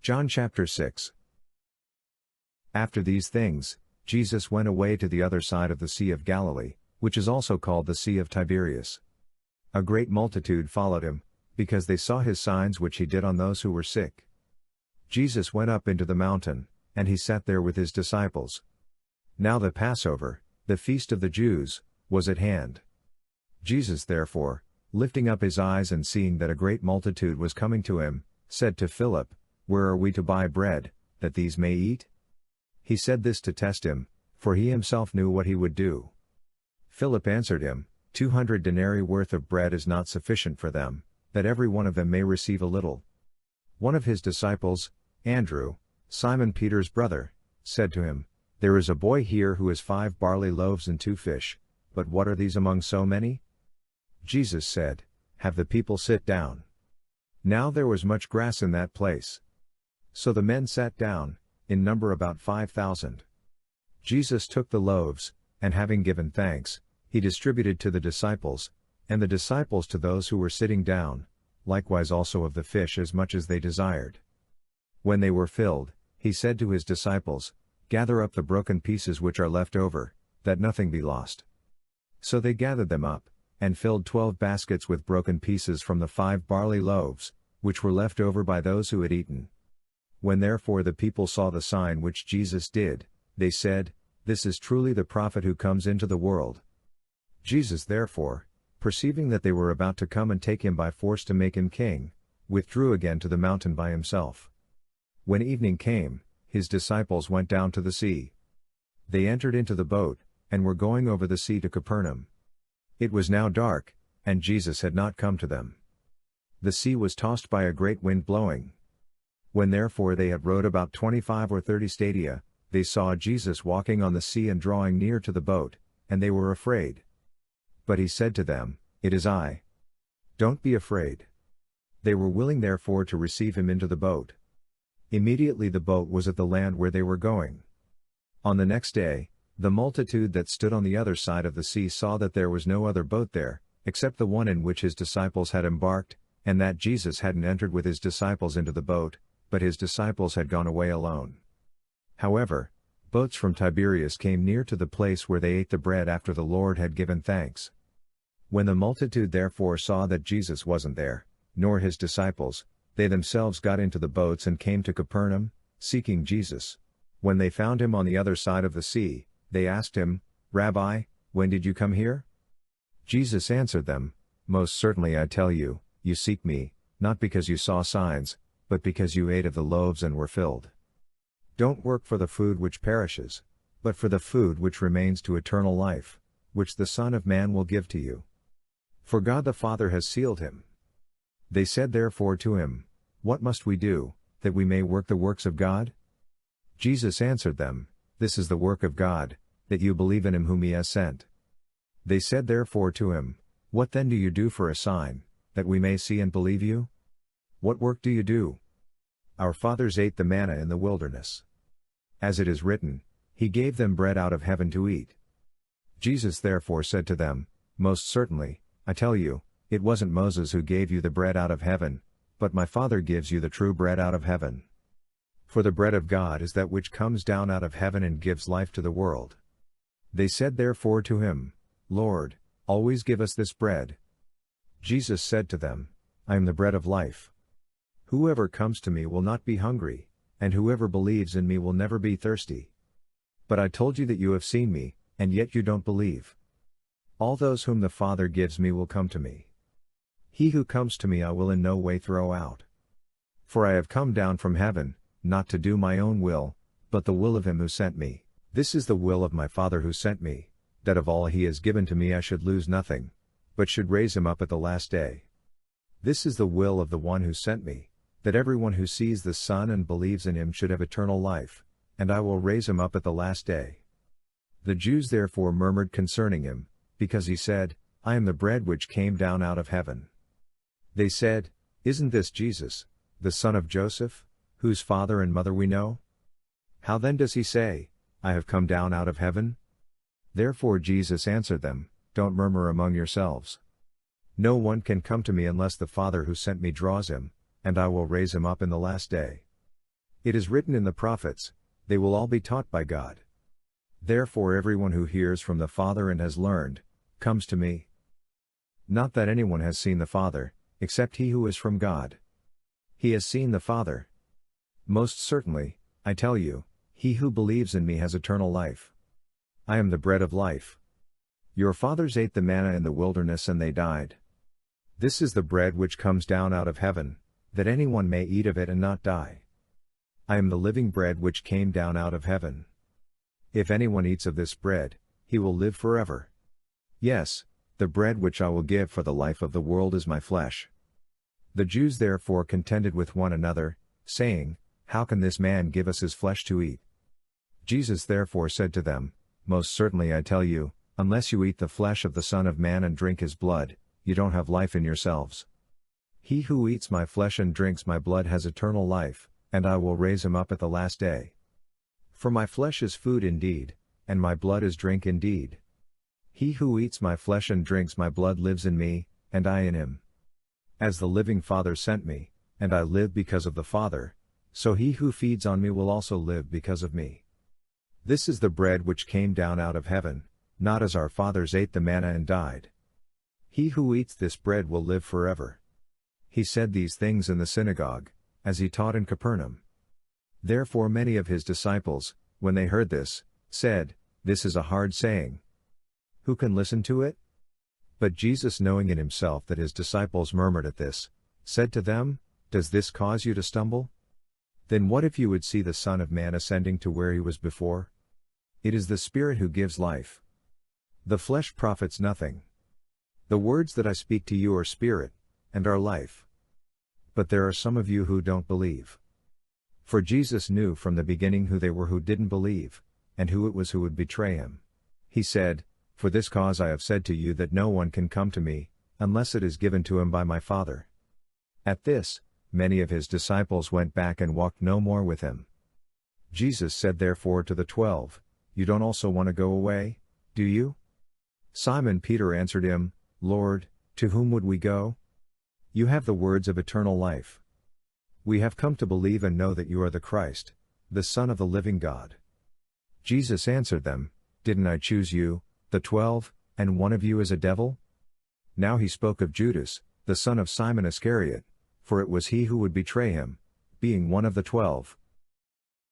John chapter 6. After these things, Jesus went away to the other side of the Sea of Galilee, which is also called the Sea of Tiberias. A great multitude followed him, because they saw his signs which he did on those who were sick. Jesus went up into the mountain, and he sat there with his disciples. Now the Passover, the feast of the Jews, was at hand. Jesus therefore, lifting up his eyes and seeing that a great multitude was coming to him, said to Philip, "Where are we to buy bread, that these may eat?" He said this to test him, for he himself knew what he would do. Philip answered him, 200 denarii worth of bread is not sufficient for them, that every one of them may receive a little. One of his disciples, Andrew, Simon Peter's brother, said to him, "There is a boy here who has 5 barley loaves and 2 fish, but what are these among so many?" Jesus said, "Have the people sit down." Now there was much grass in that place. So the men sat down, in number about 5,000. Jesus took the loaves, and having given thanks, he distributed to the disciples, and the disciples to those who were sitting down, likewise also of the fish as much as they desired. When they were filled, he said to his disciples, "Gather up the broken pieces which are left over, that nothing be lost." So they gathered them up, and filled 12 baskets with broken pieces from the 5 barley loaves, which were left over by those who had eaten. When therefore the people saw the sign which Jesus did, they said, "This is truly the prophet who comes into the world." Jesus therefore, perceiving that they were about to come and take him by force to make him king, withdrew again to the mountain by himself. When evening came, his disciples went down to the sea. They entered into the boat, and were going over the sea to Capernaum. It was now dark, and Jesus had not come to them. The sea was tossed by a great wind blowing. When therefore they had rowed about 25 or 30 stadia, they saw Jesus walking on the sea and drawing near to the boat, and they were afraid. But he said to them, "It is I. Don't be afraid." They were willing therefore to receive him into the boat. Immediately the boat was at the land where they were going. On the next day, the multitude that stood on the other side of the sea saw that there was no other boat there, except the one in which his disciples had embarked, and that Jesus hadn't entered with his disciples into the boat, but his disciples had gone away alone. However, boats from Tiberias came near to the place where they ate the bread after the Lord had given thanks. When the multitude therefore saw that Jesus wasn't there, nor his disciples, they themselves got into the boats and came to Capernaum, seeking Jesus. When they found him on the other side of the sea, they asked him, "Rabbi, when did you come here?" Jesus answered them, "Most certainly I tell you, you seek me, not because you saw signs, but because you ate of the loaves and were filled. Don't work for the food which perishes, but for the food which remains to eternal life, which the Son of Man will give to you. For God the Father has sealed him." They said therefore to him, "What must we do, that we may work the works of God?" Jesus answered them, "This is the work of God, that you believe in him whom he has sent." They said therefore to him, "What then do you do for a sign, that we may see and believe you? What work do you do? Our fathers ate the manna in the wilderness. As it is written, he gave them bread out of heaven to eat." Jesus therefore said to them, "Most certainly, I tell you, it wasn't Moses who gave you the bread out of heaven, but my Father gives you the true bread out of heaven. For the bread of God is that which comes down out of heaven and gives life to the world." They said therefore to him, "Lord, always give us this bread." Jesus said to them, "I am the bread of life. Whoever comes to me will not be hungry, and whoever believes in me will never be thirsty. But I told you that you have seen me, and yet you don't believe. All those whom the Father gives me will come to me. He who comes to me I will in no way throw out. For I have come down from heaven, not to do my own will, but the will of him who sent me. This is the will of my Father who sent me, that of all he has given to me I should lose nothing, but should raise him up at the last day. This is the will of the one who sent me, that everyone who sees the Son and believes in him should have eternal life, and I will raise him up at the last day." The Jews therefore murmured concerning him, because he said, "I am the bread which came down out of heaven." They said, "Isn't this Jesus, the son of Joseph, whose father and mother we know? How then does he say, 'I have come down out of heaven'?" Therefore Jesus answered them, "Don't murmur among yourselves. No one can come to me unless the Father who sent me draws him, and I will raise him up in the last day." It is written in the prophets, they will all be taught by God. Therefore everyone who hears from the Father and has learned, comes to me. Not that anyone has seen the Father, except he who is from God. He has seen the Father. Most certainly, I tell you, he who believes in me has eternal life. I am the bread of life. Your fathers ate the manna in the wilderness and they died. This is the bread which comes down out of heaven, that anyone may eat of it and not die. I am the living bread which came down out of heaven. If anyone eats of this bread, he will live forever. Yes, the bread which I will give for the life of the world is my flesh. The Jews therefore contended with one another, saying, How can this man give us his flesh to eat? Jesus therefore said to them, Most certainly I tell you, unless you eat the flesh of the Son of Man and drink his blood, you don't have life in yourselves. He who eats my flesh and drinks my blood has eternal life, and I will raise him up at the last day. For my flesh is food indeed, and my blood is drink indeed. He who eats my flesh and drinks my blood lives in me, and I in him. As the living Father sent me, and I live because of the Father, so he who feeds on me will also live because of me. This is the bread which came down out of heaven, not as our fathers ate the manna and died. He who eats this bread will live forever. He said these things in the synagogue, as he taught in Capernaum. Therefore many of his disciples, when they heard this, said, This is a hard saying. Who can listen to it? But Jesus, knowing in himself that his disciples murmured at this, said to them, Does this cause you to stumble? Then what if you would see the Son of Man ascending to where he was before? It is the Spirit who gives life. The flesh profits nothing. The words that I speak to you are spirit, and are life. But there are some of you who don't believe. For Jesus knew from the beginning who they were who didn't believe, and who it was who would betray him. He said, For this cause I have said to you that no one can come to me, unless it is given to him by my Father. At this, many of his disciples went back and walked no more with him. Jesus said therefore to the 12, You don't also want to go away, do you? Simon Peter answered him, Lord, to whom would we go? You have the words of eternal life. We have come to believe and know that you are the Christ, the Son of the living God. Jesus answered them, Didn't I choose you, the 12, and one of you is a devil? Now he spoke of Judas, the son of Simon Iscariot, for it was he who would betray him, being one of the 12.